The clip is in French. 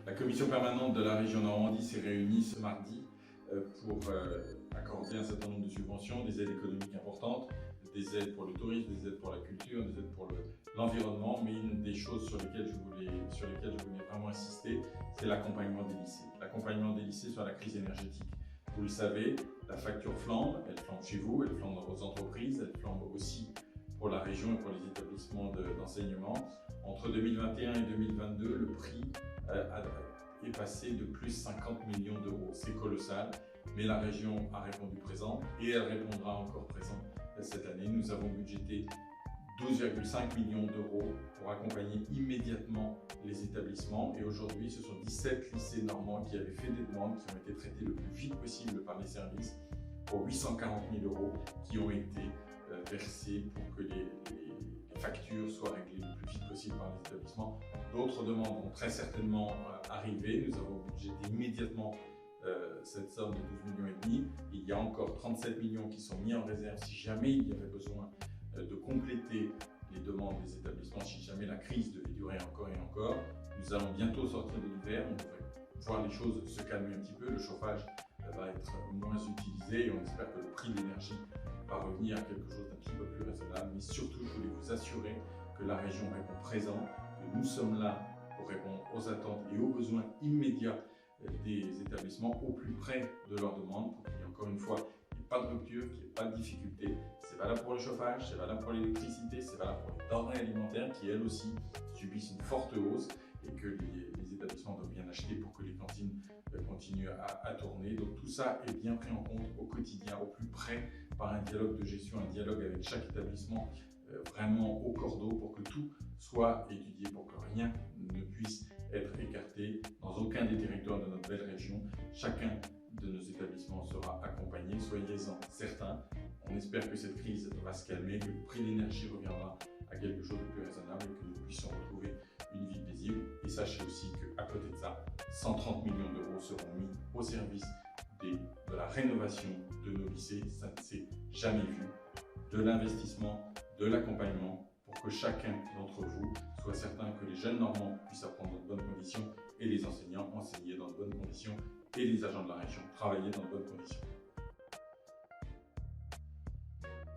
La commission permanente de la région Normandie s'est réunie ce mardi pour accorder un certain nombre de subventions, des aides économiques importantes, des aides pour le tourisme, des aides pour la culture, des aides pour l'environnement, mais une des choses sur lesquelles je voulais vraiment insister, c'est l'accompagnement des lycées. L'accompagnement des lycées sur la crise énergétique. Vous le savez, la facture flambe, elle flambe chez vous, elle flambe dans vos entreprises, elle flambe aussi pour la région et pour les établissements d'enseignement. Entre 2021 et 2022, le prix est passé de plus 50 millions d'euros. C'est colossal, mais la région a répondu présent et elle répondra encore présent cette année. Nous avons budgété 12,5 millions d'euros pour accompagner immédiatement les établissements. Et aujourd'hui, ce sont 17 lycées normands qui avaient fait des demandes, qui ont été traitées le plus vite possible par les services pour 840 000 euros qui ont été versés pour que les factures soient réglées le plus vite possible par les établissements. D'autres demandes vont très certainement arriver. Nous avons budgété immédiatement cette somme de 12,5 millions. Il y a encore 37 millions qui sont mis en réserve si jamais il y avait besoin de compléter les demandes des établissements, si jamais la crise devait durer encore et encore. Nous allons bientôt sortir de l'hiver, on devrait voir les choses se calmer un petit peu, le chauffage va être moins utilisé et on espère que le prix de l'énergie va revenir à quelque chose d'un petit peu plus raisonnable. Mais surtout, je voulais vous assurer que la région répond présent, que nous sommes là pour répondre aux attentes et aux besoins immédiats des établissements au plus près de leurs demandes, pour qu'il y ait encore une fois pas de rupture, qu'il n'y ait pas de difficulté. C'est valable pour le chauffage, c'est valable pour l'électricité, c'est valable pour les denrées alimentaires qui elles aussi subissent une forte hausse et que les établissements doivent bien acheter pour que les cantines continuent à tourner. Donc tout ça est bien pris en compte au quotidien, au plus près, par un dialogue de gestion, un dialogue avec chaque établissement vraiment au cordeau pour que tout soit étudié, pour que rien ne puisse être écarté dans aucun des territoires de notre belle région. Chacun de nos établissements sera accompagné, soyez-en certains. On espère que cette crise va se calmer, que le prix de l'énergie reviendra à quelque chose de plus raisonnable et que nous puissions retrouver une vie paisible. Et sachez aussi qu'à côté de ça, 130 millions d'euros seront mis au service de la rénovation de nos lycées. Ça ne s'est jamais vu. De l'investissement, de l'accompagnement pour que chacun d'entre vous soit certain que les jeunes Normands puissent apprendre dans de bonnes conditions et les enseignants enseigner dans de bonnes conditions et les agents de la région travailler dans de bonnes conditions.